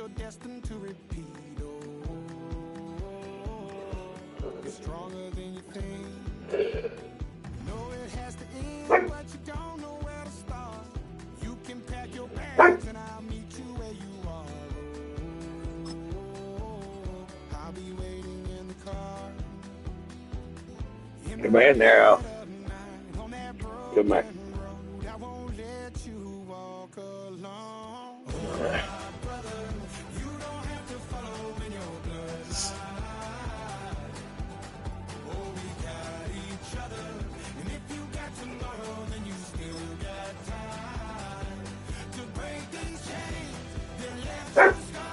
you're destined to repeat. Oh, stronger than you think. Know it has to end, but you don't know where to start. You can pack your bags and I'll meet you where you are. Oh, I'll be waiting in the car. Good man there, Al. Good man. I won't let you walk alone. You don't have to follow in your bloodline. Oh, we got each other. And if you got tomorrow, then you still got time to break these chains. Then let you go.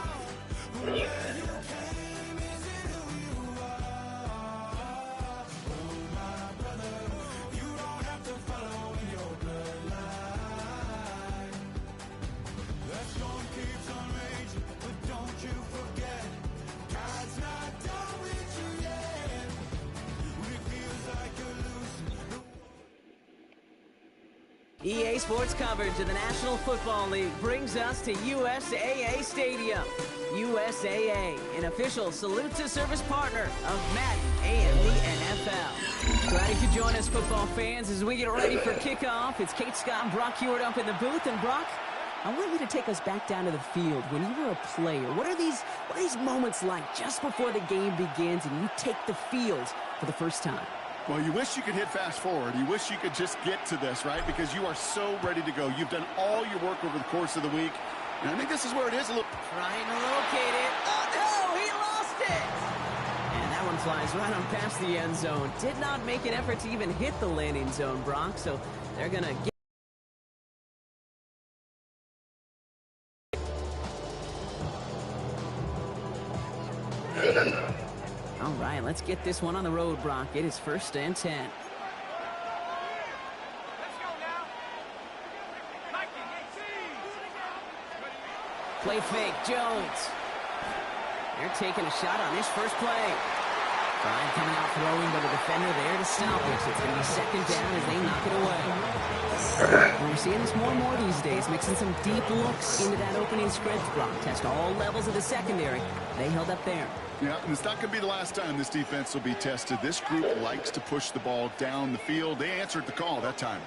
Where you came isn't who you are. Oh, my brother, you don't have to follow in your bloodline. The storm keeps on raging, but don't you forget, God's not done with you yet. When it feels like you're losing. EA Sports coverage of the National Football League brings us to USAA Stadium. USAA, an official salute-to-service partner of Madden and the NFL. Glad you could join us, football fans, as we get ready for kickoff. It's Kate Scott and Brock Hewitt up in the booth. And Brock, I want you to take us back down to the field. When you were a player, what are these moments like just before the game begins and you take the field for the first time? Well, you wish you could hit fast forward. You wish you could just get to this, right? Because you are so ready to go. You've done all your work over the course of the week. And I think this is where it is a little... Trying to locate it. Oh, no, he lost it. And that one flies right on past the end zone. Did not make an effort to even hit the landing zone, Brock. So they're going to get... All right, let's get this one on the road, Brock. It is 1st and 10. Play fake, Jones. They're taking a shot on this first play. Bryant coming out throwing, but a defender there to stop it. So it's going to be 2nd down as they knock it away. Well, we're seeing this more and more these days, mixing some deep looks into that opening script, Brock. Test all levels of the secondary. They held up there. Yeah, and it's not going to be the last time this defense will be tested. This group likes to push the ball down the field. They answered the call that time.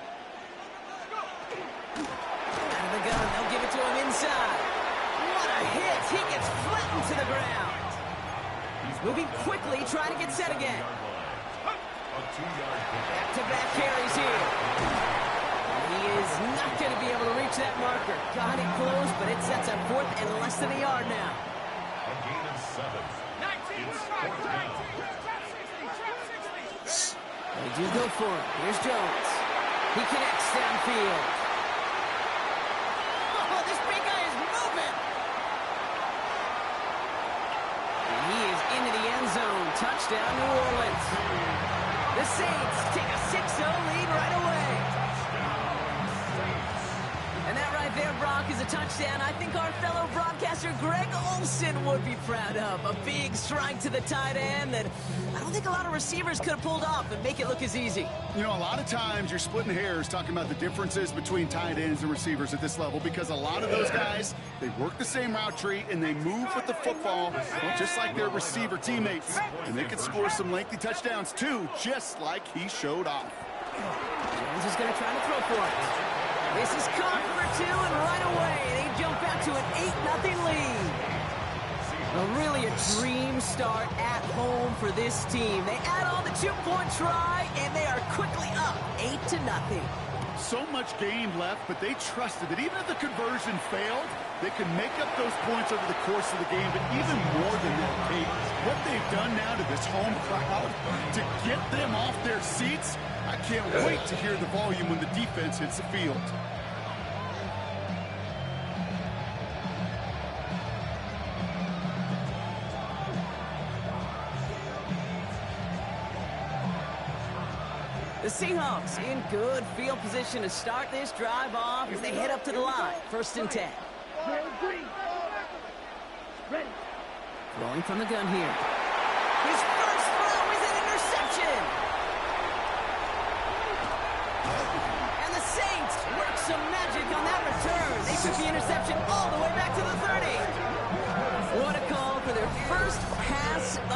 Out of the gun, they'll give it to him inside. What a hit! He gets flattened to the ground. He's moving quickly, trying to get set again. Back-to-back carries here. He is not going to be able to reach that marker. Got it close, but it sets up 4th and less than a yard now. A gain of 7. They do go for it. Here's Jones. He connects downfield. Oh, this big guy is moving. And he is into the end zone. Touchdown, New Orleans. The Saints take a 6-0 lead right away. And that right there, Brock, is a touchdown I think our fellow broadcaster Greg Olsen would be proud of. A big strike to the tight end that I don't think a lot of receivers could have pulled off and make it look as easy. You know, a lot of times you're splitting hairs talking about the differences between tight ends and receivers at this level because a lot of those guys, they work the same route tree and they move with the football just like their receiver teammates. And they can score some lengthy touchdowns too, just like he showed off. Jones is going to try to throw for it. This is caught for 2, and right away they jump back to an 8-0 lead. Well, really a dream start at home for this team. They add on the 2-point try, and they are quickly up 8-0. So much game left, but they trusted that even if the conversion failed, they could make up those points over the course of the game. But even more than that, Kate, what they've done now to this home crowd to get them off their seats, I can't wait to hear the volume when the defense hits the field. The Seahawks in good field position to start this drive off as they head up to the line. 1st and 10. Throwing from the gun here. His first throw is an interception. And the Saints work some magic on that return. They took the interception all the way back to the 30.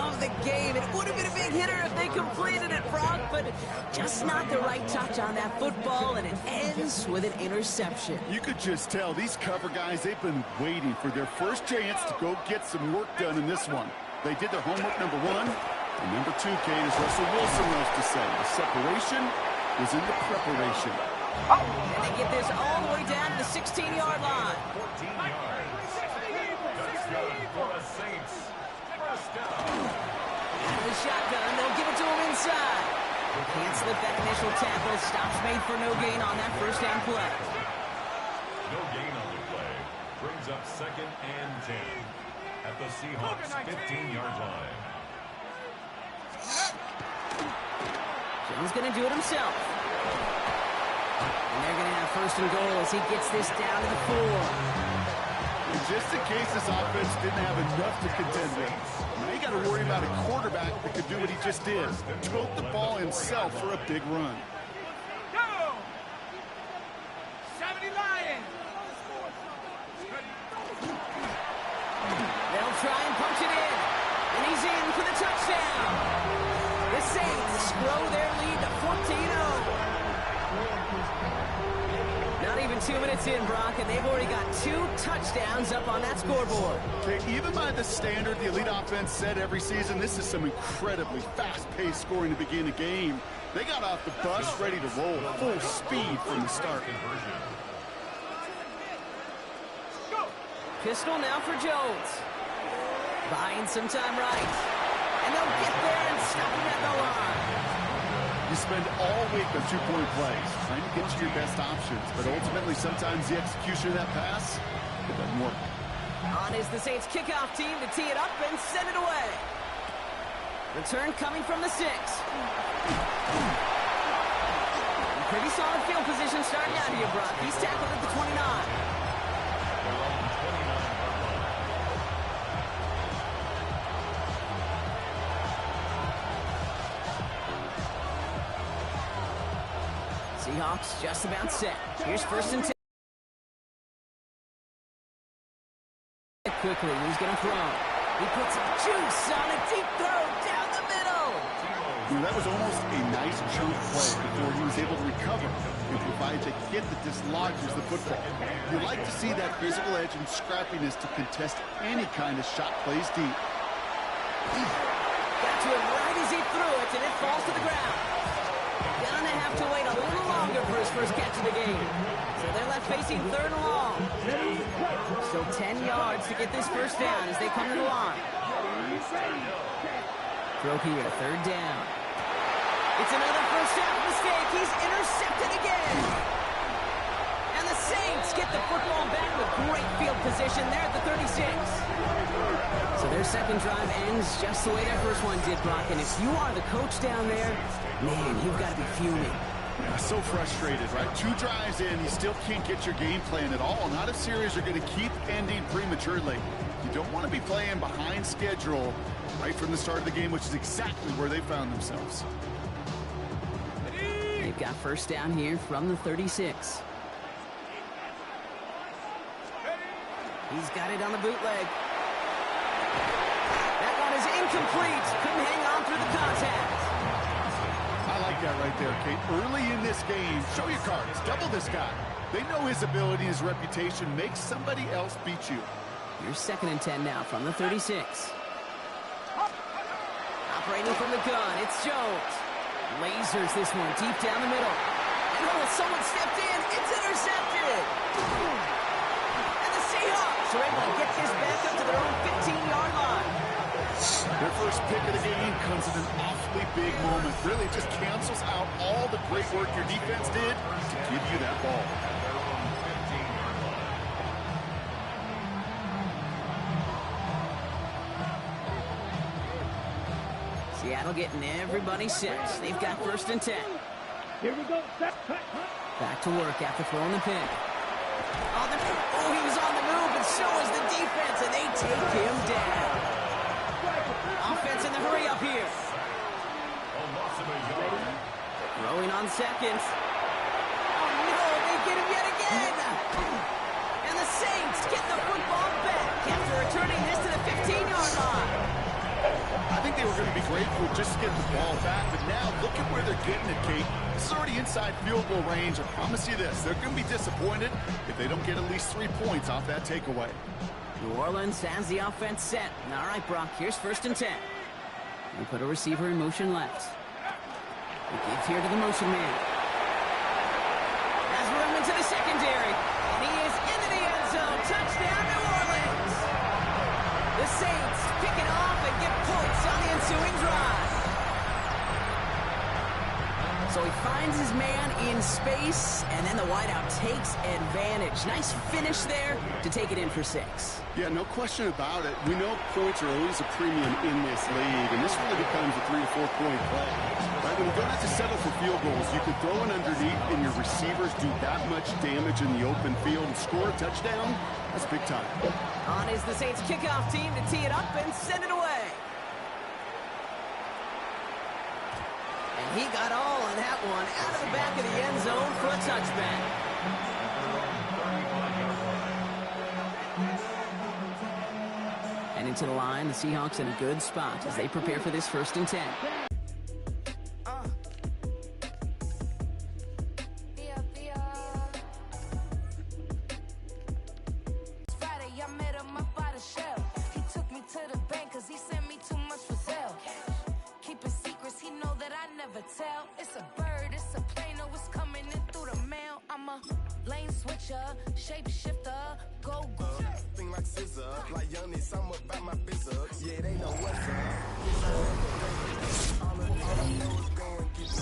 of the game. It would have been a big hitter if they completed it, Brock, but just not the right touch on that football, and it ends with an interception. You could just tell these cover guys, they've been waiting for their first chance to go get some work done in this one. They did their homework, number one. And number two, Kate, as Russell Wilson loves to say, the separation was in the preparation. And they get this all the way down to the 16-yard line. 14 yards. That's good for the Saints. First down. Out of the shotgun, they'll give it to him inside. They can't slip that initial tackle. Stops made for no gain on that first down play. No gain on the play. Brings up 2nd and 10 at the Seahawks' 15-yard line. Jones going to do it himself. And they're going to have 1st and goal as he gets this down to the 4. And just in case this offense didn't have enough to contend with, now you got to worry about a quarterback that could do what he just did. Tote the ball himself for a big run. Go! 70 Lions! They'll try and punch it in. And he's in for the touchdown. The Saints grow their lead to 14-0. Not even 2 minutes in, Brock, and they've already got 2 touchdowns up on that scoreboard. Okay, even by the standard the elite offense set every season, this is some incredibly fast-paced scoring to begin a game. They got off the bus ready to roll full speed from the start. Pistol now for Jones. Buying some time right. And they'll get there and stop him at the line. You spend all week on 2-point plays, trying to get you your best options, but ultimately sometimes the execution of that pass, it doesn't work. On is the Saints kickoff team to tee it up and send it away. Return coming from the 6. Pretty solid field position starting out here, Brock. He's tackled at the 29. Seahawks just about set. Here's 1st and 10. Quickly, he's going to throw. He puts some juice on a deep throw down the middle. That was almost a nice chunk play before he was able to recover and provide a hit that dislodges the football. You like to see that physical edge and scrappiness to contest any kind of shot plays deep. Got to him right as he threw it, and it falls to the ground. Gonna have to wait a little longer for his first catch of the game. So they're left facing 3rd and long. So 10 yards to get this first down as they come to the line. Throw here, 3rd down. It's another first down mistake. He's intercepted again. And the Saints get the football back with great field position there at the 36. So their second drive ends just the way their first one did, Brock. And if you are the coach down there, man, you've got to be fuming. Yeah, so frustrated, right? 2 drives in, you still can't get your game plan at all. Not if series are going to keep ending prematurely. You don't want to be playing behind schedule right from the start of the game, which is exactly where they found themselves. They've got first down here from the 36. He's got it on the bootleg. That one is incomplete. Couldn't hang on through the contact. I like that right there, Kate. Early in this game, show your cards. Double this guy. They know his ability, his reputation makes somebody else beat you. Here's 2nd and 10 now from the 36. Operating from the gun, it's Jones. Lasers this one deep down the middle. Oh, someone stepped in. It's intercepted. And the Seahawks are able to get this back up to their own 15-yard line. Their first pick of the game comes at an awfully big moment. Really just cancels out all the great work your defense did to give you that ball. Seattle getting everybody set. They've got 1st and 10. Here we go. Back to work after throwing the pick. Oh, he was on the move, but so was the defense, and they take him down. Offense in the hurry up here. Throwing on 2nd. Oh, no, they get him yet again. And the Saints get the football back after returning this to the 15-yard line. I think they were going to be grateful just to get the ball back, but now look at where they're getting it, Kate. This is already inside field goal range. I promise you this, they're going to be disappointed if they don't get at least 3 points off that takeaway. New Orleans has the offense set. All right, Brock, here's 1st and 10. We put a receiver in motion left. We give here to the motion man. Has room into the secondary. And he is into the end zone. Touchdown, New Orleans. The Saints pick it off and get points on the ensuing drive. So he finds his man in space, and then the wideout takes advantage. Nice finish there to take it in for 6. Yeah, no question about it. We know points are always a premium in this league, and this really becomes a 3 to 4 point play. Right? When you don't have to settle for field goals, you can throw it underneath, and your receivers do that much damage in the open field and score a touchdown. That's big time. On is the Saints kickoff team to tee it up and send it away. And he got all of that one out of the back of the end zone for a touchback. And into the line, the Seahawks in a good spot as they prepare for this 1st and 10. It's a bird, it's a plane, oh, it's coming in through the mail. I'm a lane switcher, shape shifter, go. Thing like scissor, like youngest, I'm about my business. Yeah, they know what's up. All of them know going get the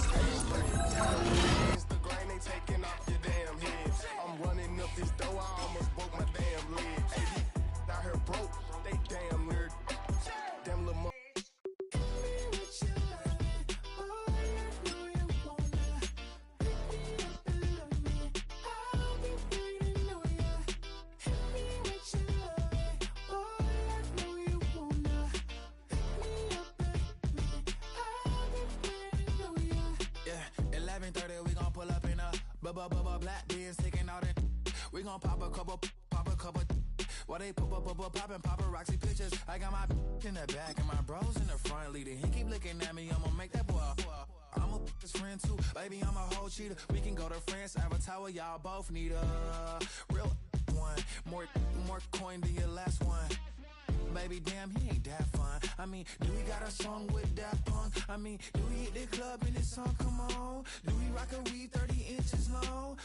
Instagram, they taking off your damn head. I'm running up this door, I almost broke my damn leg. Hey, out here broke, they damn weird. Damn little black beers taking out it. We gon' pop a couple. While they poppin' paparazzi pictures. I got my in the back and my bros in the front leading. He keep looking at me, I'ma make that boy. I'm a his friend too, baby, I'm a whole cheater. We can go to France, Avatar, y'all both need a real one. More coin than your last one. Baby, damn, he ain't that fun. I mean, do he got a song with that punk? I mean, do he hit the club in this song? Come on. Do he rock a weed 30 inches long?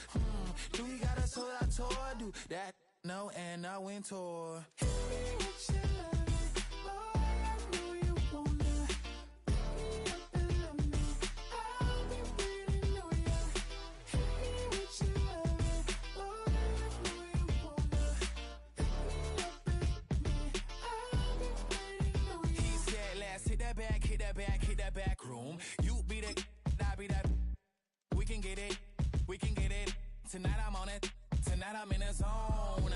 Do he got a sold out tour? Do that? No, and I went tour. Hit that back room. You be the, I be that. We can get it. Tonight I'm on it. Tonight I'm in a zone.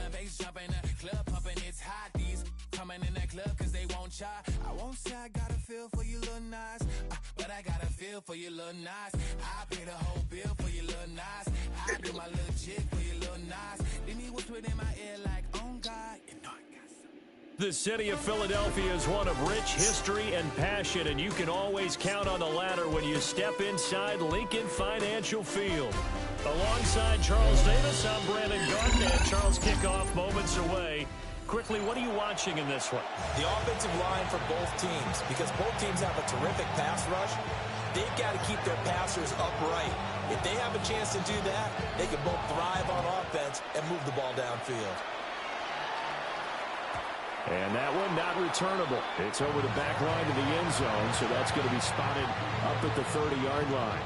A bass jumping, a club pumping. It's hot. These coming in that club cause they won't try. I won't say I got a feel for you little nice, but I got a feel for you little nice. I pay the whole bill for you little nice. I do my little jig for you little nice. Then he whispered in my ear like, oh God, you know I got some. The city of Philadelphia is one of rich history and passion, and you can always count on the latter when you step inside Lincoln Financial Field. Alongside Charles Davis, I'm Brandon Garden, and Charles kickoff moments away. Quickly, what are you watching in this one? The offensive line for both teams, because both teams have a terrific pass rush. They've got to keep their passers upright. If they have a chance to do that, they can both thrive on offense and move the ball downfield. And that one not returnable. It's over the back line to the end zone, so that's going to be spotted up at the 30-yard line.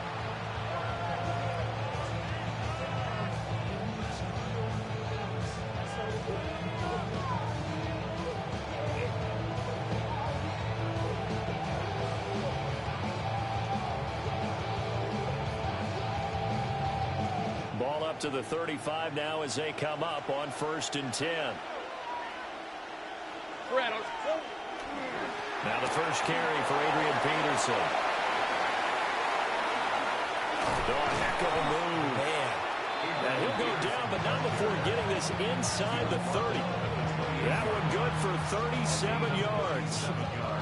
Ball up to the 35 now as they come up on 1st and 10. Now the first carry for Adrian Peterson. Oh, heck of a move. Man. And he'll go down, but not before getting this inside the 30. That one good for 37 yards.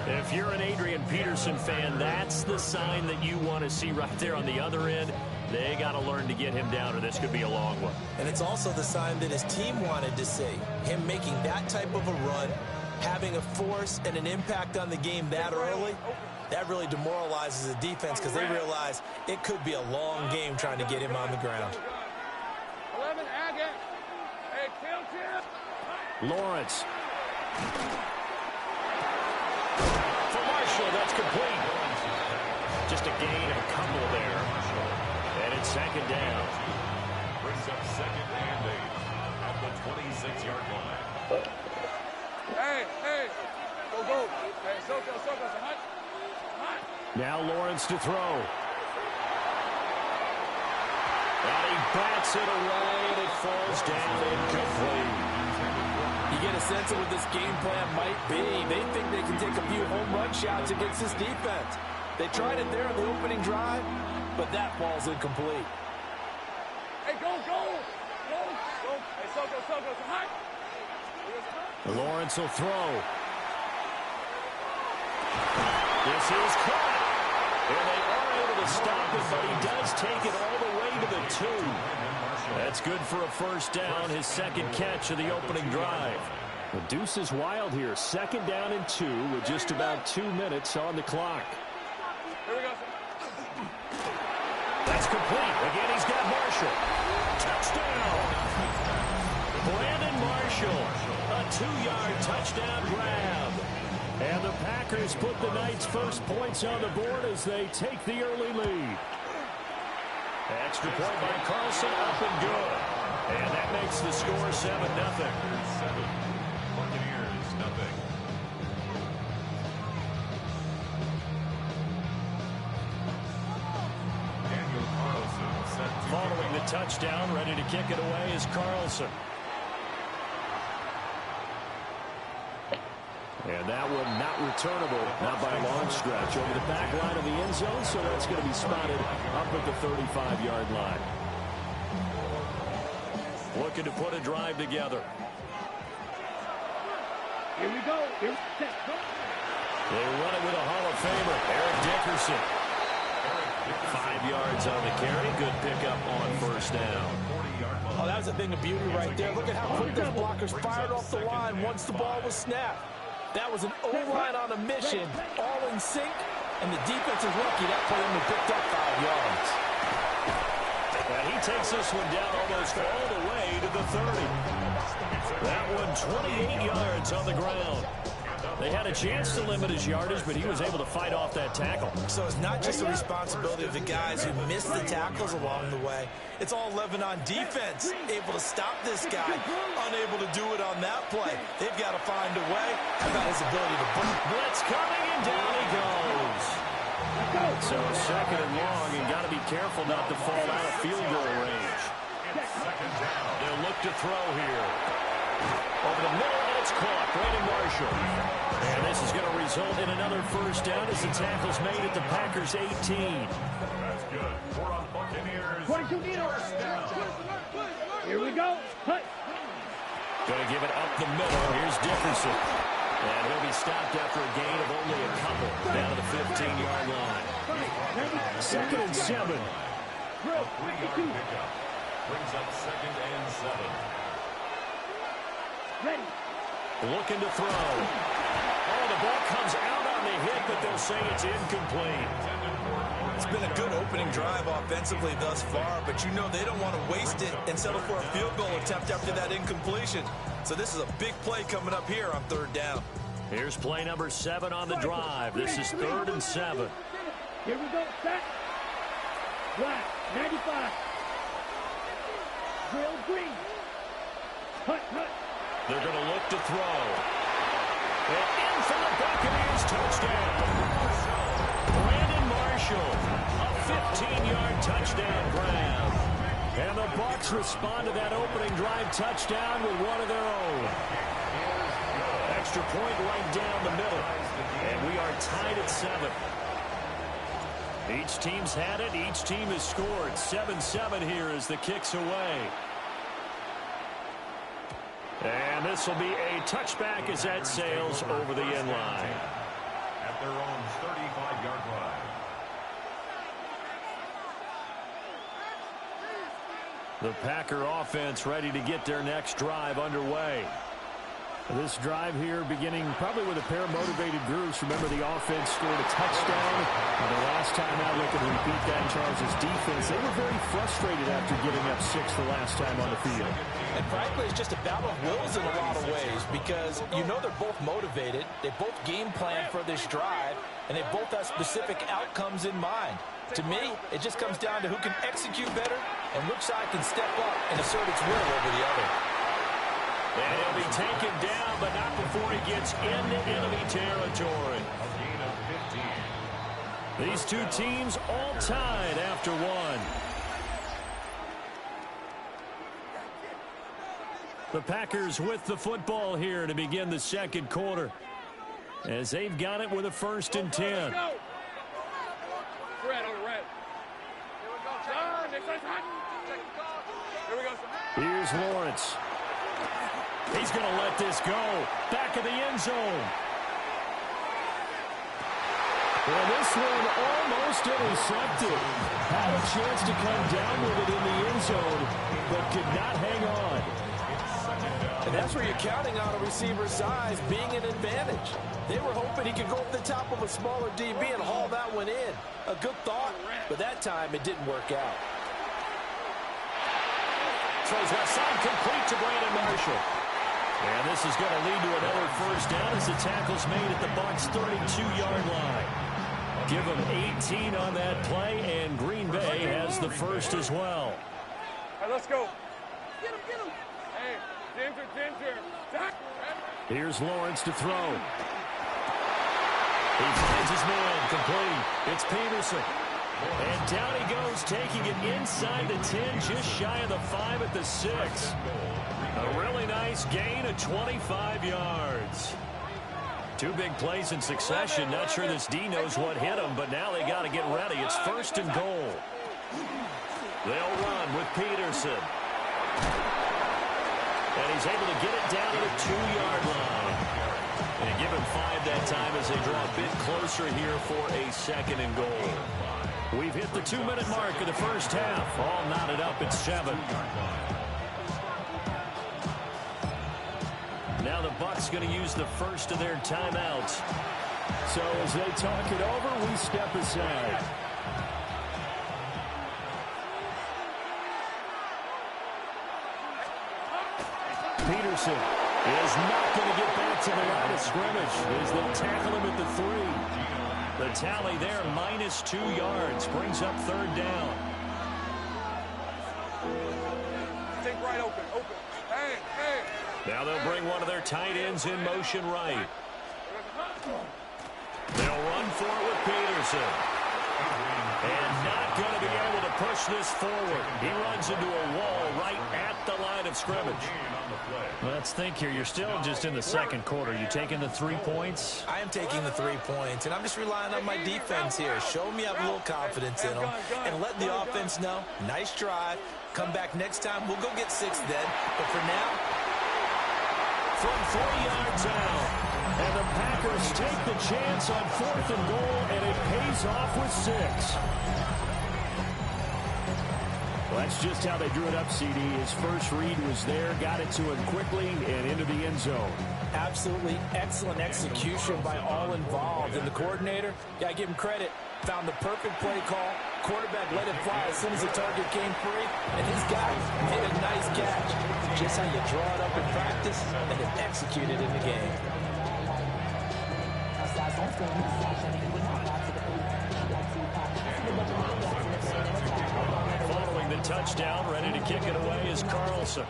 If you're an Adrian Peterson fan, that's the sign that you want to see right there on the other end. They got to learn to get him down, or this could be a long one. And it's also the sign that his team wanted to see. Him making that type of a run, having a force and an impact on the game that early, that really demoralizes the defense because they realize it could be a long game trying to get him on the ground. 11, Agate. Hey, kill Tim. Lawrence. For Marshall, that's complete. Just a gain of a couple there. And it's second down. Brings up second and 8 at the 26-yard line. Hey. Go. Hey, Soko. Hot. Now Lawrence to throw. And he bats it away, and it falls down incomplete. You get a sense of what this game plan might be. They think they can take a few home run shots against this defense. They tried it there on the opening drive, but that falls incomplete. Hey, go. Hey, Soko. Hot. Lawrence will throw. This is caught. And they are able to stop it, but he does take it all the way to the 2. That's good for a first down, his second catch of the opening drive. The deuce is wild here. Second down and 2 with just about 2 minutes on the clock. Here we go. That's complete. Again, he's got Marshall. Touchdown! Brandon Marshall, a 2-yard touchdown grab. And the Packers put the Knights' first points on the board as they take the early lead. Extra point by Carlson, up and good. And that makes the score 7-0. Buccaneers, nothing. Daniel Carlson set to Following the touchdown, ready to kick it away is Carlson. And that one not returnable, not by a long stretch. Over the back line of the end zone, so that's going to be spotted up at the 35-yard line. Looking to put a drive together. Here we go. They run it with a Hall of Famer, Eric Dickerson. 5 yards on the carry. Good pickup on first down. Oh, that was a thing of beauty right there. Look at how quick those blockers fired off the line once the ball was snapped. That was an O-line on a mission, all in sync, and the defense is lucky that play only picked up 5 yards. And he takes this one down almost all the way to the 30. That one 28 yards on the ground. They had a chance to limit his yardage, but he was able to fight off that tackle. So it's not just the responsibility of the guys who missed the tackles along the way. It's all living on defense, able to stop this guy, unable to do it on that play. They've got to find a way. How about his ability to break? Blitz coming, and down he goes. So second and long, and got to be careful not to fall out of field goal range. They'll look to throw here. Over the middle, and it's caught. Brandon Marshall. And this is going to result in another first down as the tackle's made at the Packers' 18. That's good. For a Buccaneers. 22 meters. Here we go. Hut. Going to give it up the middle. Here's Dickerson. And he'll be stopped after a gain of only a couple down to the 15-yard line. Second and 7. A 3-yard pickup. Brings up second and 7. Ready. Looking to throw. Oh, the ball comes out on the hit, but they'll say it's incomplete. It's been a good opening drive offensively thus far, but you know they don't want to waste it and settle for a field goal attempt after that incompletion. So this is a big play coming up here on third down. Here's play number 7 on the drive. This is 3rd and 7. Here we go. Set. Black. 95. Drill green. Hut. They're going to look to throw. And in for the Buccaneers touchdown. Brandon Marshall, a 15-yard touchdown grab. And the Bucs respond to that opening drive touchdown with one of their own. Extra point right down the middle. And we are tied at 7. Each team's had it. Each team has scored. 7-7 here as the kick's away. And this will be a touchback as that sails over the end line. At their own 35-yard line. The Packer offense ready to get their next drive underway. This drive here beginning probably with a pair of motivated groups. Remember, the offense scored a touchdown. The last time out, looking to repeat that in Charles' defense. They were very frustrated after giving up 6 the last time on the field. And frankly, it's just a battle of wills in a lot of ways because you know they're both motivated. They both game plan for this drive, and they both have specific outcomes in mind. To me, it just comes down to who can execute better and which side can step up and assert its will over the other. And he'll be taken down, but not before he gets into enemy territory. A gain of 15. These two teams all tied after one. The Packers with the football here to begin the second quarter, as they've got it with a 1st and 10. Here's Lawrence. He's going to let this go. Back of the end zone. Well, this one almost intercepted. Had a chance to come down with it in the end zone, but could not hang on. And that's where you're counting on a receiver's size being an advantage. They were hoping he could go up the top of a smaller DB and haul that one in. A good thought, but that time it didn't work out. Throws that side complete to Brandon Marshall. And this is going to lead to another 1st down as the tackle's made at the Bucs' 32-yard line. Give them 18 on that play, and Green Bay has the 1st as well. All right, let's go. Get him, get him. Hey, Ginger. Here's Lawrence to throw. He finds his man complete. It's Peterson. And down he goes, taking it inside the 10, just shy of the 5 at the 6. A really nice gain of 25 yards. 2 big plays in succession. Not sure this D knows what hit him, but now they got to get ready. It's 1st and goal. They'll run with Peterson. And he's able to get it down to the 2-yard line. And give him 5 that time as they draw a bit closer here for a 2nd and goal. We've hit the 2-minute mark of the 1st half. All knotted up at 7. Now the Bucs going to use the 1st of their timeouts. So as they talk it over, we step aside. Peterson is not going to get back to the line of scrimmage as they tackle him at the 3. The tally there, -2 yards, brings up 3rd down. Take right open. Hey. Now they'll bring one of their tight ends in motion right. They'll run for it with Peterson. And not going to be able to push this forward. He runs into a wall right at the line of scrimmage. Let's think here. You're still just in the 2nd quarter. You taking the 3 points? I am taking the 3 points, and I'm just relying on my defense here. Show me I have a little confidence in them, and let the offense know, nice drive. Come back next time. We'll go get 6 then. But for now, from 40 yards out, and the Packers take the chance on 4th and goal, and it pays off with 6. Well, that's just how they drew it up, CD. His first read was there, got it to him quickly, and into the end zone. Absolutely excellent execution by all involved. And the coordinator, got to give him credit, found the perfect play call. Quarterback let it fly as soon as the target came free, and his guy made a nice catch. Just how you draw it up in practice and then execute it in the game. Following the touchdown, ready to kick it away is Carlson.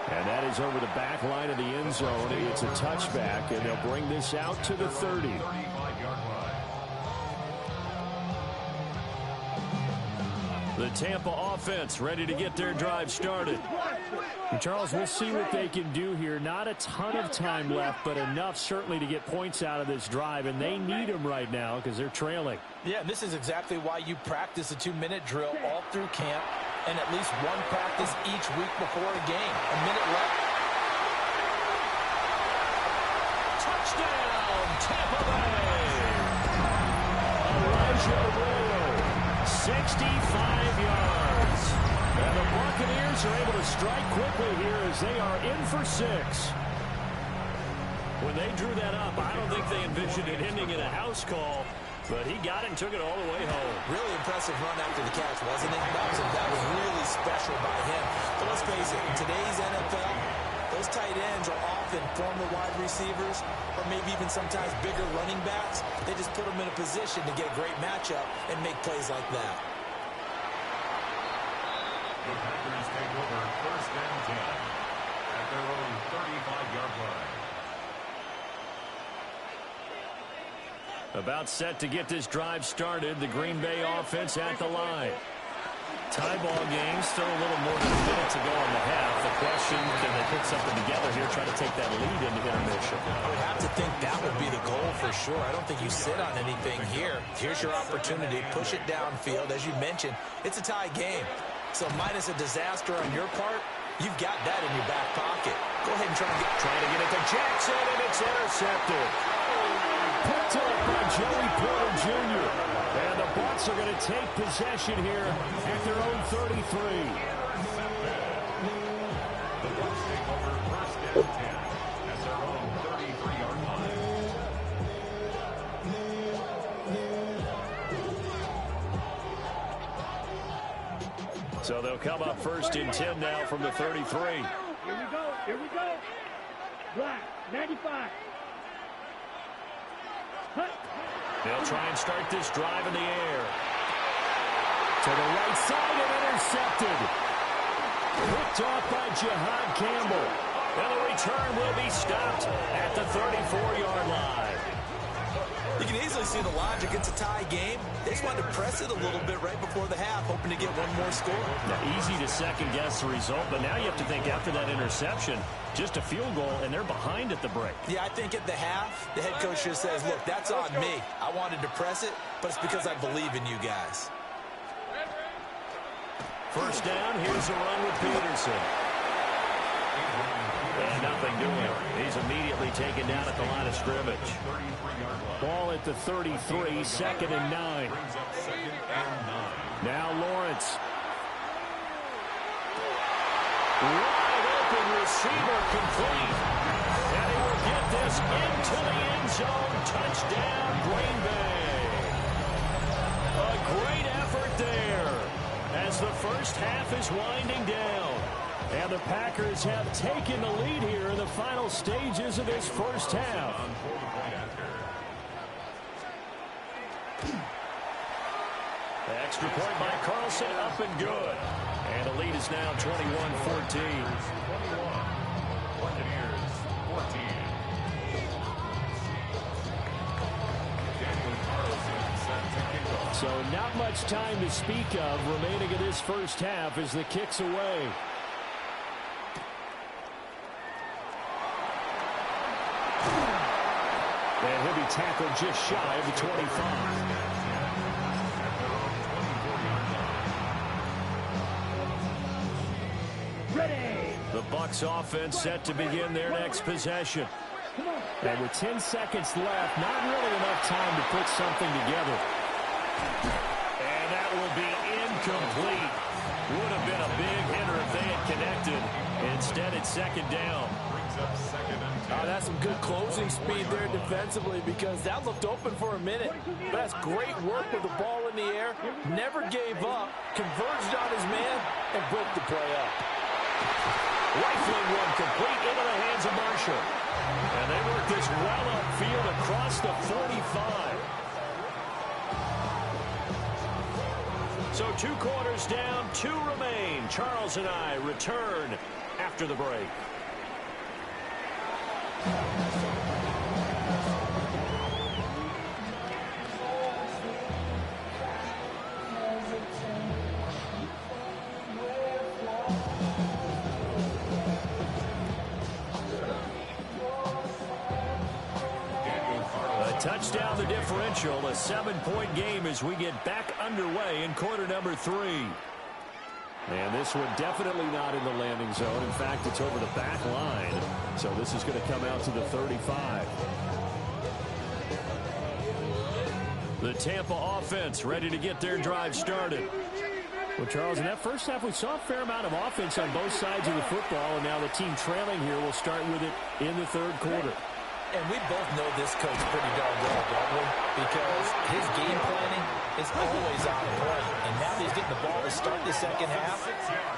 And that is over the back line of the end zone. It's a touchback, and they'll bring this out to the 30. The Tampa offense ready to get their drive started. And Charles, we'll see what they can do here. Not a ton of time left, but enough certainly to get points out of this drive, and they need them right now because they're trailing. Yeah, this is exactly why you practice a 2-minute drill all through camp. and at least one practice each week before a game. A minute left. Touchdown, Tampa Bay! Elijah Arroyo, 65 yards. And the Buccaneers are able to strike quickly here as they are in for 6. When they drew that up, I don't think they envisioned it ending in a house call, but he got it and took it all the way home. Really impressive run after the catch, wasn't it? That was really special by him. But let's face it, in today's NFL, those tight ends are often former wide receivers or maybe even sometimes bigger running backs. They just put them in a position to get a great matchup and make plays like that. The Packers take over 1st and 10 at their own 35-yard line. About set to get this drive started, the Green Bay offense at the line. Tie ball game, still a little more than a minute to go in the half. The question, can they put something together here, try to take that lead into intermission? I would have to think that would be the goal for sure. I don't think you sit on anything here. Here's your opportunity. Push it downfield. As you mentioned, it's a tie game. So minus a disaster on your part, you've got that in your back pocket. Go ahead and try to get it to Jackson, and it's intercepted. Picked up by Joey Porter Jr. And the Bucs are going to take possession here at their own 33. The Bucs take over 1st and 10 at their own 33-yard line. So they'll come up 1st and 10 now from the 33. Here we go. Black, 95. They'll try and start this drive in the air. To the right side and intercepted. Picked off by Jihad Campbell. And the return will be stopped at the 34-yard line. You can easily see the logic. It's a tie game. They just wanted to press it a little bit right before the half, hoping to get one more score. Now, easy to second-guess the result, but now you have to think after that interception, just a field goal, and they're behind at the break. Yeah, I think at the half, the head coach just says, look, that's on me. I wanted to press it, but it's because I believe in you guys. 1st down, here's a run with Peterson. And nothing doing. He's immediately taken down at the line of scrimmage. Ball at the 33, 2nd and 9. Now Lawrence. Wide open receiver complete. And he will get this into the end zone. Touchdown, Green Bay. A great effort there as the first half is winding down. And the Packers have taken the lead here in the final stages of this first half. The extra point by Carlson, up and good. And the lead is now 21-14. Buccaneers 14. So not much time to speak of remaining in this first half as the kick's away. And he'll be tackled just shy of the 25. The Bucs offense set to begin their next possession. And with 10 seconds left, not really enough time to put something together. And that will be incomplete. Would have been a big hitter if they had connected. Instead, it's 2nd down. That's some good closing speed there defensively because that looked open for a minute. But that's great work with the ball in the air. Never gave up, converged on his man, and broke the play up. Rifling one complete into the hands of Marshall. And they work this well upfield across the 45. So 2 quarters down, 2 remain. Charles and I return after the break. Touchdown the differential, a 7-point game as we get back underway in quarter number 3. And this one definitely not in the landing zone. In fact, it's over the back line. So this is going to come out to the 35. The Tampa offense ready to get their drive started. Well, Charles, in that first half, we saw a fair amount of offense on both sides of the football, and now the team trailing here will start with it in the third quarter. And we both know this coach pretty darn well, don't we? Because his game planning is always on point. And now that he's getting the ball to start the second half,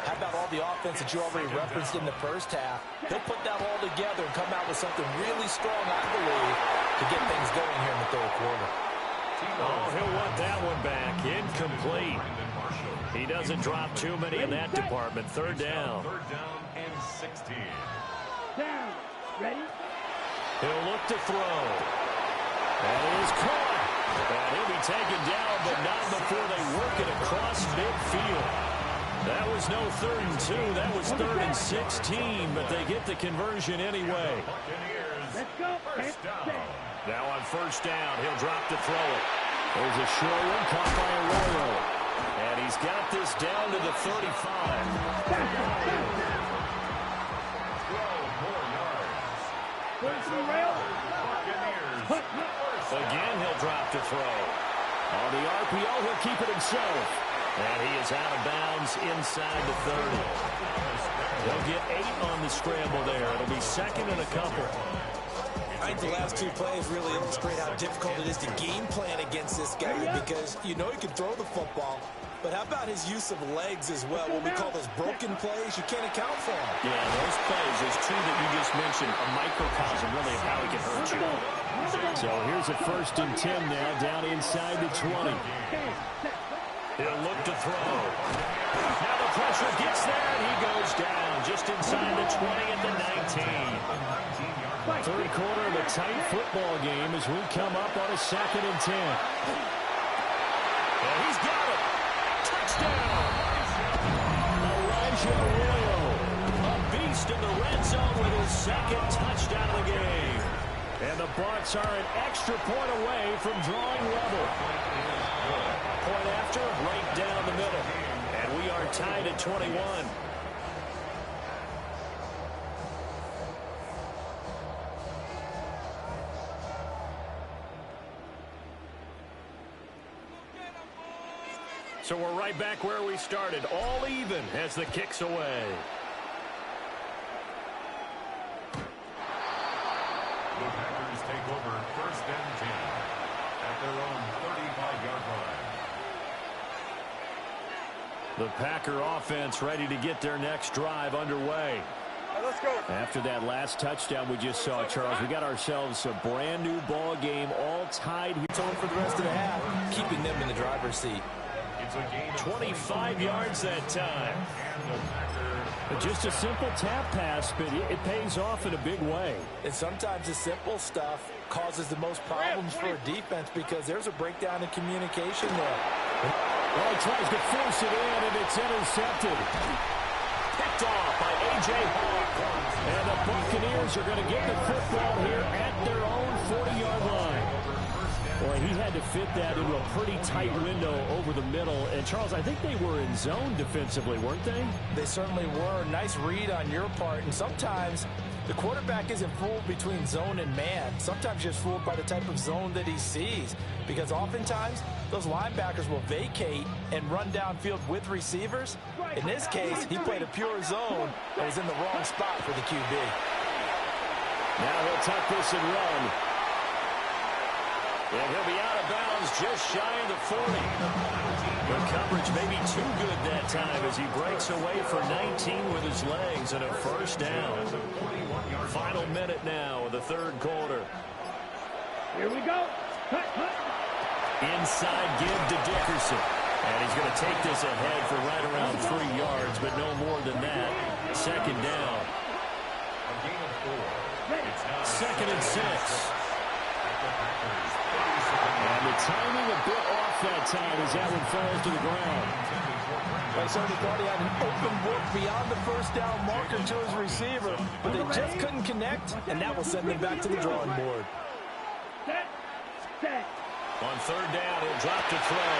how about all the offense that you already referenced in the first half? He'll put that all together and come out with something really strong, I believe, to get things going here in the third quarter. Oh, he'll want that one back. Incomplete. He doesn't drop too many in that department. Third down. Third down and 16. Down. Ready? He'll look to throw. That is caught. And he'll be taken down, but not before they work it across midfield. That was no 3rd and 2. That was 3rd and 16, but they get the conversion anyway. Let's go. First down. Now on first down, he'll drop to throw it. There's a short one caught by Arroyo. And he's got this down to the 35. 12 more yards. Again, he'll drop to throw. On the RPO, he'll keep it himself. And he is out of bounds inside the 30. He'll get 8 on the scramble there. It'll be second and a couple. I think the last two plays really illustrate how difficult it is to game plan against this guy because you know he can throw the football, but how about his use of legs as well? What we call those broken plays, you can't account for them. Yeah, those plays, those two that you just mentioned, a microcosm really of how he can hurt you. So here's a 1st and 10 now, down inside the 20. He'll look to throw. Now the pressure gets there, and he goes down just inside the 20 at the 19. Third quarter of a tight football game as we come up on a 2nd and 10. And he's got it. Touchdown. Elijah Arroyo, a beast in the red zone with his 2nd touchdown of the game. And the Bucs are an extra point away from drawing level. Point after, right down the middle. And we are tied at 21. So we're right back where we started, all even as the kick's away. The Packers take over 1st and 10 at their own 35-yard line. The Packer offense ready to get their next drive underway. Let's go. After that last touchdown we just saw, Charles, we got ourselves a brand new ball game, all tied here. It's on for the rest of the half, keeping them in the driver's seat. 25 yards that time. But just a simple tap pass, but it pays off in a big way. And sometimes the simple stuff causes the most problems for a defense because there's a breakdown in communication there. Well, he tries to force it in, and it's intercepted. Picked off by A.J. Hawk. And the Buccaneers are going to get the football here at their own 40-yard line. Boy, he had to fit that into a pretty tight window over the middle. And, Charles, I think they were in zone defensively, weren't they? They certainly were. Nice read on your part. And sometimes the quarterback isn't fooled between zone and man. Sometimes just fooled by the type of zone that he sees. Because oftentimes, those linebackers will vacate and run downfield with receivers. In this case, he played a pure zone and was in the wrong spot for the QB. Now he'll tuck this and run. And he'll be out of bounds just shy of the 40. The coverage may be too good that time as he breaks away for 19 with his legs and a 1st down. Final minute now of the third quarter. Here we go. Cut. Inside give to Dickerson. And he's going to take this ahead for right around 3 yards, but no more than that. 2nd down. 2nd and 6. And the timing a bit off that time as that one falls to the ground. They certainly thought he had an open look beyond the 1st down marker to his receiver, but they just couldn't connect, and that will send them back to the drawing board. Set. On 3rd down, he'll drop to throw.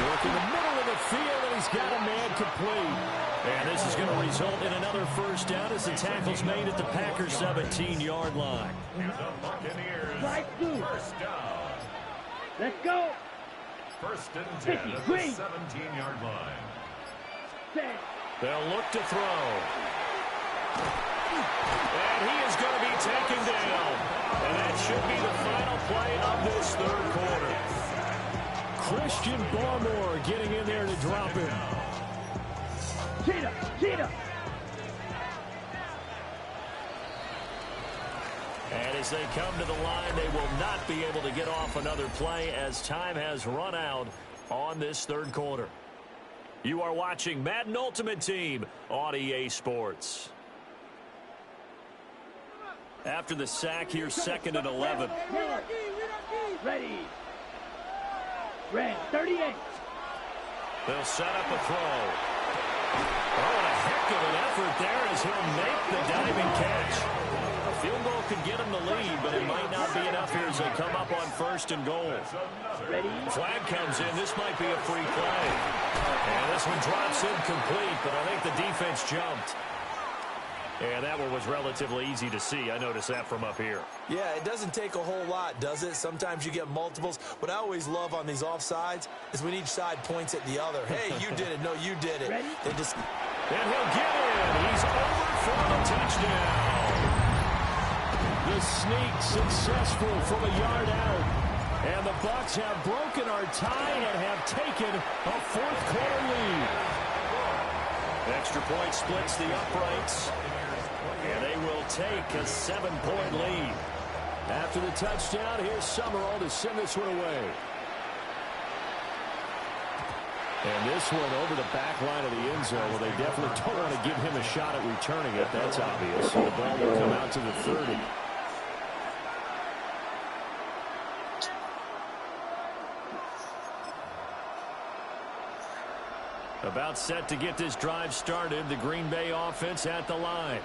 Work in the middle of the field, and he's got a man complete. And this is going to result in another first down as the tackle's made at the Packers' 17-yard line. And the Buccaneers, first down. Let's go. First and 10 at the 17-yard line. They'll look to throw. And he is going to be taken down. And that should be the final play of this third quarter. Christian Barmore getting in there to drop him. Cheetah. And as they come to the line, they will not be able to get off another play as time has run out on this third quarter. You are watching Madden Ultimate Team on EA Sports. After the sack, here's 2nd and 11. Ready. Red, 38. They'll set up a throw. Oh, and a heck of an effort there as he'll make the diving catch. A field goal could get him the lead, but it might not be enough here as they come up on 1st and goal. Flag comes in. This might be a free play. And this one drops incomplete, but I think the defense jumped. And that one was relatively easy to see. I noticed that from up here. Yeah, it doesn't take a whole lot, does it? Sometimes you get multiples. What I always love on these offsides is when each side points at the other. Hey, you did it. No, you did it. They just... And he'll get in. He's over for the touchdown. The sneak successful from a yard out. And the Bucs have broken our tie and have taken a fourth-quarter lead. Extra point splits the uprights. And they will take a 7-point lead. After the touchdown, here's Summerall to send this one away. And this one over the back line of the end zone. Well, they definitely don't want to give him a shot at returning it. That's obvious. So the ball will come out to the 30. About set to get this drive started. The Green Bay offense at the line.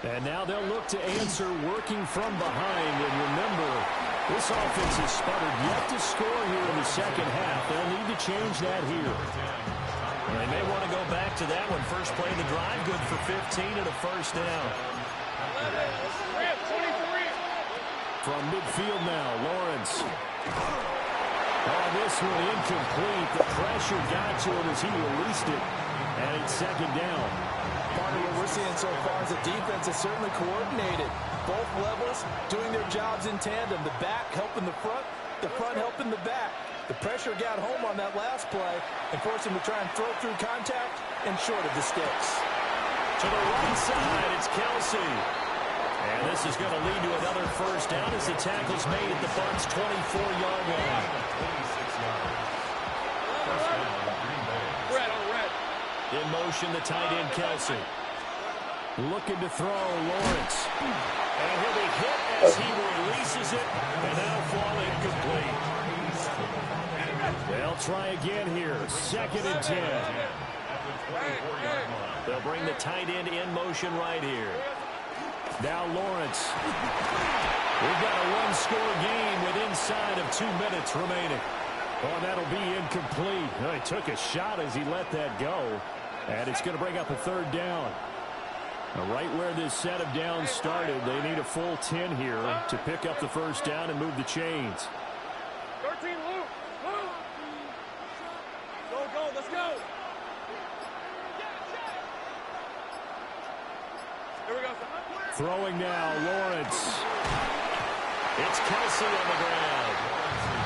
And now they'll look to answer working from behind. And remember, this offense has sputtered yet to score here in the second half. They'll need to change that here. They may want to go back to that one. First play of the drive, good for 15 and a first down. From midfield now, Lawrence. Oh, this one incomplete. The pressure got to him as he released it. And it's second down. Part of what we're seeing so far is the defense is certainly coordinated. Both levels doing their jobs in tandem. The back helping the front helping the back. The pressure got home on that last play and forced him to try and throw through contact and short of the sticks. To the right side, it's Kelsey. And this is going to lead to another first down as the tackle's made at the Bucs' 24-yard line. In motion, the tight end, Kelsey. Looking to throw, Lawrence. And he'll be hit as he releases it, and that'll fall incomplete. They'll try again here. 2nd and 10. They'll bring the tight end in motion right here. Now Lawrence. We've got a one-score game with inside of 2 minutes remaining. Oh, that'll be incomplete. Oh, he took a shot as he let that go. And it's going to bring up a third down. Now, right where this set of downs started, they need a full 10 here to pick up the first down and move the chains. 13, Luke. Go, let's go. Here we go. Throwing now, Lawrence. It's Kelsey on the ground.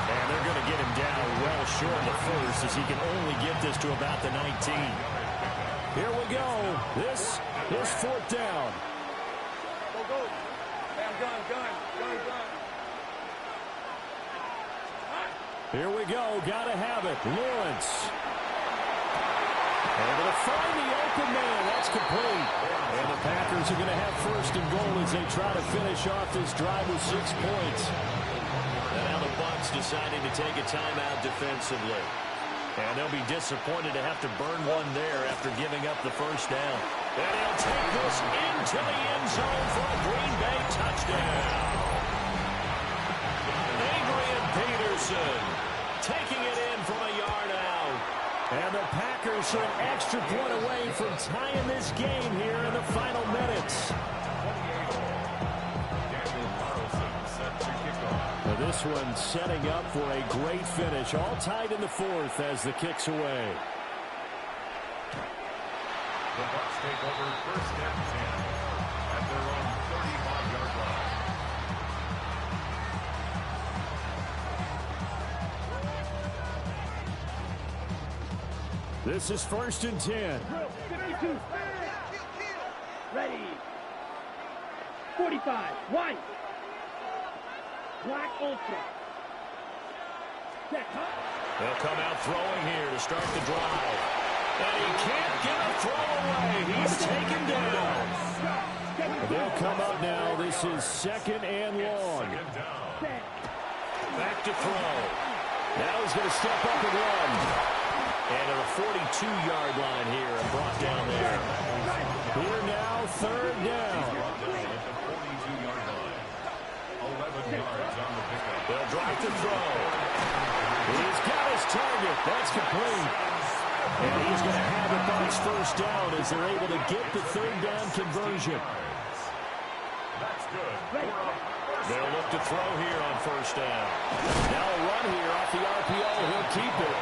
And they're going to get him down well short of the first as he can only get this to about the 19. Here we go. This is 4th down. Go. Gun. Here we go. Got to have it. Lawrence. Able to find the open man. That's complete. And the Packers are going to have 1st and goal as they try to finish off this drive with 6 points. And now the Bucs deciding to take a timeout defensively. And they'll be disappointed to have to burn one there after giving up the first down. And he'll take this into the end zone for a Green Bay touchdown. Adrian Peterson taking it in from a yard out. the Packers are an extra point away from tying this game here in the final minutes. Now this one setting up for a great finish. All tied in the fourth as the kick's away. The Bucs take over first and 10 at their own 35-yard line. This is first and 10. 52. Ready. 45. White. Black Ultra. Check, huh? They'll come out throwing here to start the drive. And he can't get a throw away. He's taken down. They'll come up now. This is second and long. Back to throw. Now he's going to step up and run. And to the 42-yard line here and brought down there. Here now, third down. 11 yards on the pickup. They'll drop the throw. He's got his target. That's complete. And he's going to have it by his first down as they're able to get the third down conversion. That's good. They'll look to throw here on first down. Now a run here off the RPO. He'll keep it.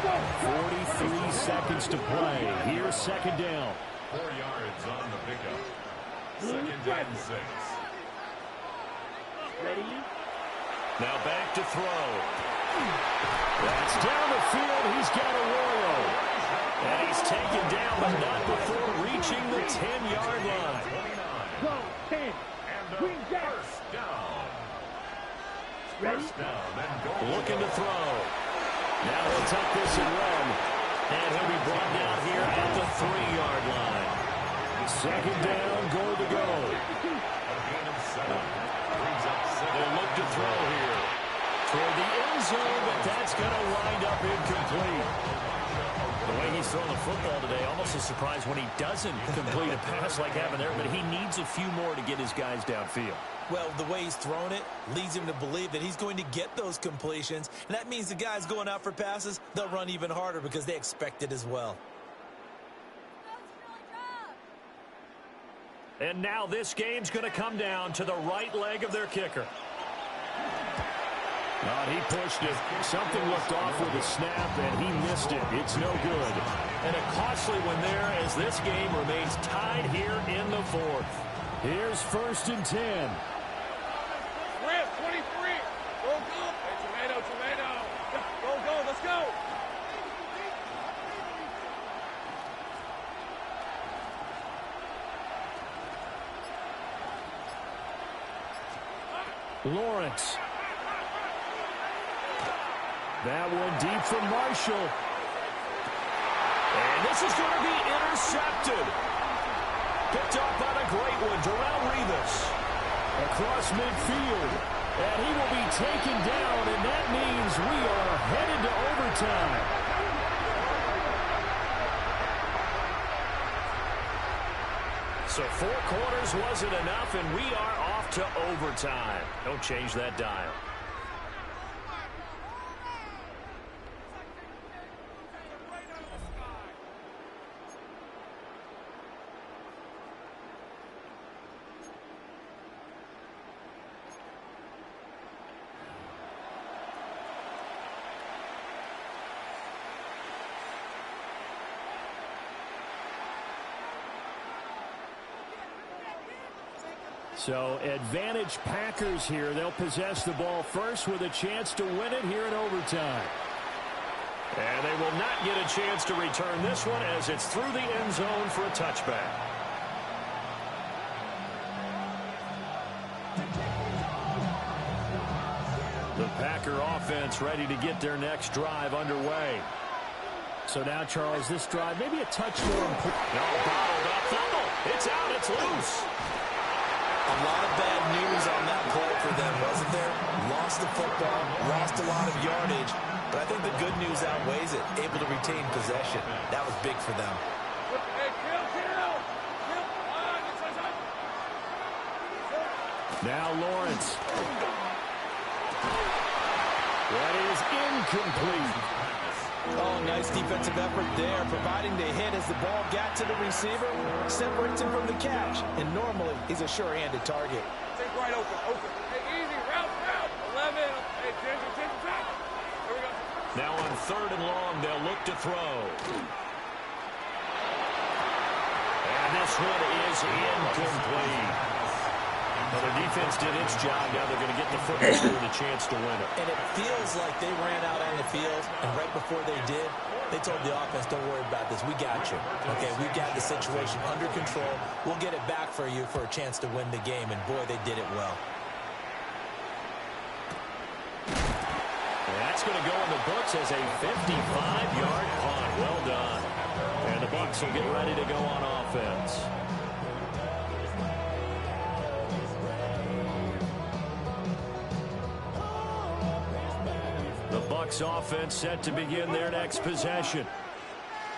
43 seconds to play. Here's second down. 4 yards on the pickup. Second and 6. Ready. Now back to throw. That's down the field. He's got Arroyo. And he's taken down, but not before reaching the 10-yard line. Go, 10. Green Jack. First down. Ready. First down and goal. Looking to throw. Now he'll take this and run. And he'll be brought down here at the 3-yard line. Second down, goal to go. A gain of 7. Brings up 7. They'll look to throw here. Toward the end zone, but that's going to wind up incomplete. The way he's throwing the football today, almost a surprise when he doesn't complete a pass like having there, but he needs a few more to get his guys downfield. Well, the way he's thrown it leads him to believe that he's going to get those completions. And that means the guys going out for passes, they'll run even harder because they expect it as well. And now this game's going to come down to the right leg of their kicker. He pushed it. Something looked off with a snap, and he missed it. It's no good. And a costly one there as this game remains tied here in the fourth. Here's first and 10. Rip, 23. Go, go. Hey, tomato. Go, let's go. Lawrence. That one deep from Marshall. And this is going to be intercepted. Picked up on a great one, Darrelle Revis. Across midfield. And he will be taken down, and that means we are headed to overtime. So 4 quarters wasn't enough, and we are off to overtime. Don't change that dial. So advantage Packers here. They'll possess the ball first with a chance to win it here in overtime. And they will not get a chance to return this one as it's through the end zone for a touchback. The Packer offense ready to get their next drive underway. So now, Charles, this drive maybe a touch more important. No, bottled up. Fumble. It's out. It's loose. A lot of bad news on that play for them, wasn't there? Lost the football, lost a lot of yardage, but I think the good news outweighs it. Able to retain possession. That was big for them. Hey, kill. Now Lawrence. That is incomplete. Oh, nice defensive effort there, providing the hit as the ball got to the receiver, separates him from the catch, and normally he's a sure-handed target. Take right open. Hey, easy, route. 11. Hey, attention. Here we go. Now on 3rd and long, they'll look to throw. And this one is incomplete. Well, their defense did its job. Now they're going to get the football with a chance to win it. And it feels like they ran out on the field, and right before they did, they told the offense, don't worry about this. We got you. Okay, we've got the situation under control. We'll get it back for you for a chance to win the game. And, boy, they did it well. And that's going to go in the books as a 55-yard punt. Well done. And the Bucs will get ready to go on offense. The Bucs offense set to begin their next possession.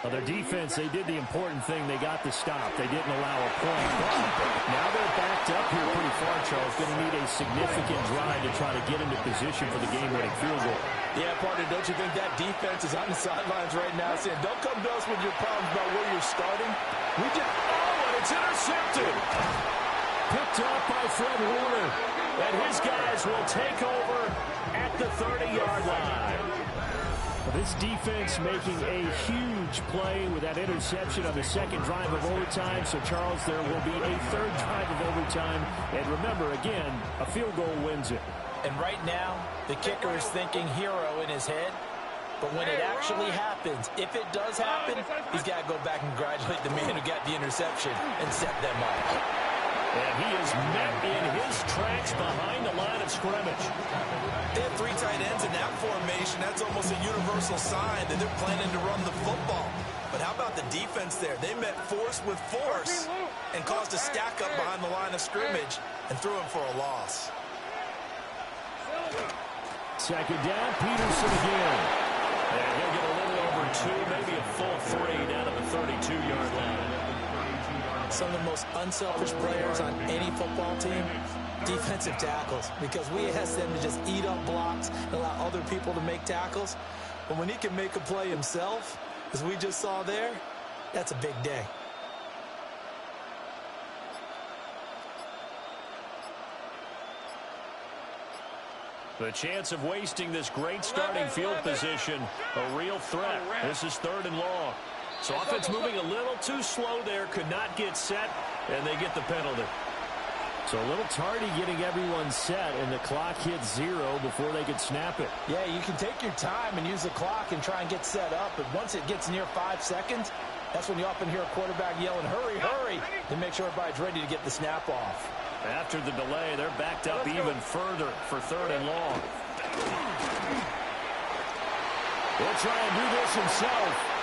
Well, their defense, they did the important thing. They got the stop. They didn't allow a point. But now they're backed up here pretty far, Charles. Going to need a significant drive to try to get into position for the game-winning field goal. Yeah, partner, don't you think that defense is on the sidelines right now saying, don't come to us with your problems about where you're starting? We just... Oh, and it's intercepted. Picked up by Fred Warner. And his guys will take over at the 30-yard line. Well, this defense making a huge play with that interception on the second drive of overtime. So, Charles, there will be a 3rd drive of overtime. And remember, again, a field goal wins it. And right now, the kicker is thinking hero in his head. But when it actually happens, if it does happen, he's got to go back and congratulate the man who got the interception and set them up. And he is met in his tracks behind the line of scrimmage. They have 3 tight ends in that formation. That's almost a universal sign that they're planning to run the football. But how about the defense there? They met force with force and caused a stack up behind the line of scrimmage and threw him for a loss. 2nd down, Peterson again. And he'll get a little over 2, maybe a full 3 down at the 32-yard line. Some of the most unselfish players on any football team, defensive tackles, because we ask them to just eat up blocks and allow other people to make tackles. But when he can make a play himself, as we just saw there, that's a big day. The chance of wasting this great starting field position, a real threat. This is 3rd and long. So offense moving a little too slow there, could not get set, and they get the penalty. So a little tardy getting everyone set, and the clock hits 0 before they could snap it. Yeah, you can take your time and use the clock and try and get set up, but once it gets near 5 seconds, that's when you often hear a quarterback yelling, hurry, hurry, to make sure everybody's ready to get the snap off. After the delay, they're backed up even further for 3rd and long. He'll try and do this himself.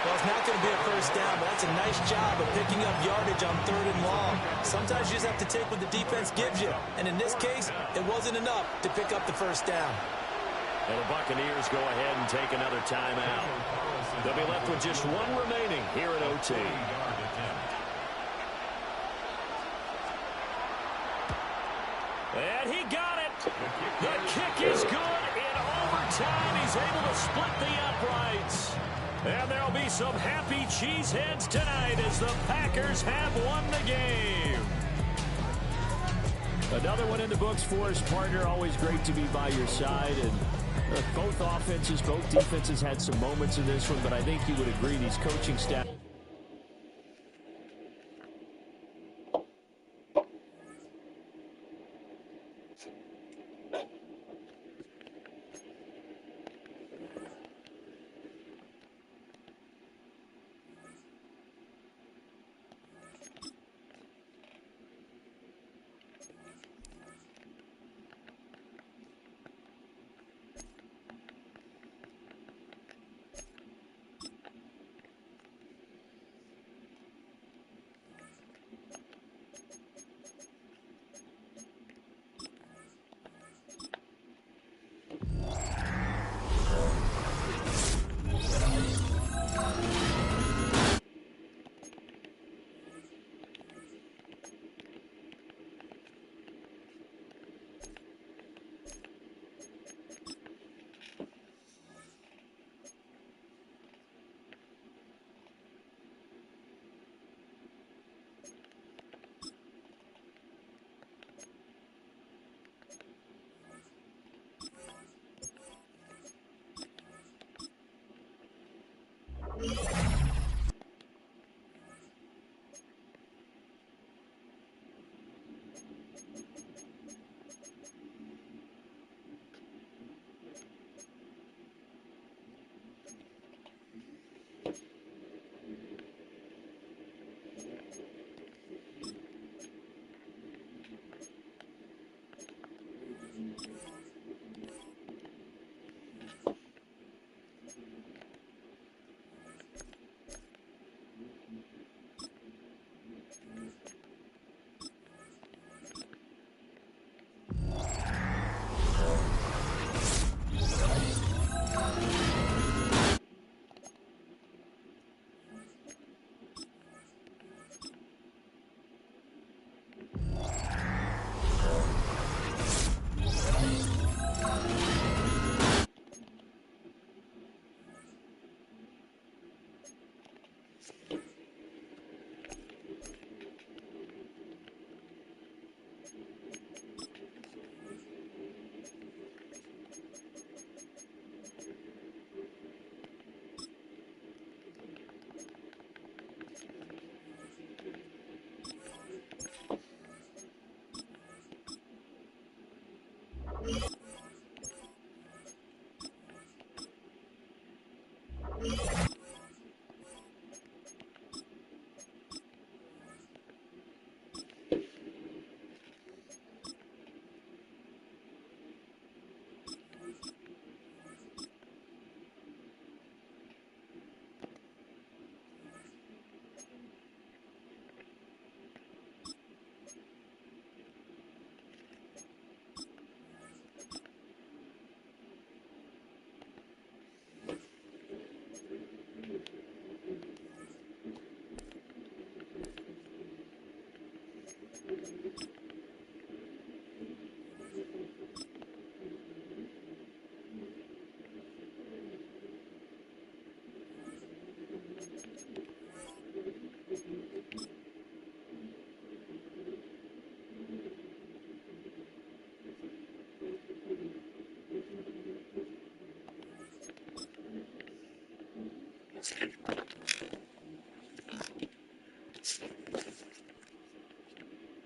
Well, it's not going to be a first down, but that's a nice job of picking up yardage on 3rd and long. Sometimes you just have to take what the defense gives you. And in this case, it wasn't enough to pick up the first down. And the Buccaneers go ahead and take another timeout. They'll be left with just 1 remaining here at OT. And he got it. The kick is good in overtime. He's able to split the uprights. And there'll be some happy cheeseheads tonight as the Packers have won the game. Another one in the books for us, partner. Always great to be by your side. And both offenses, both defenses had some moments in this one, but I think you would agree these coaching staff.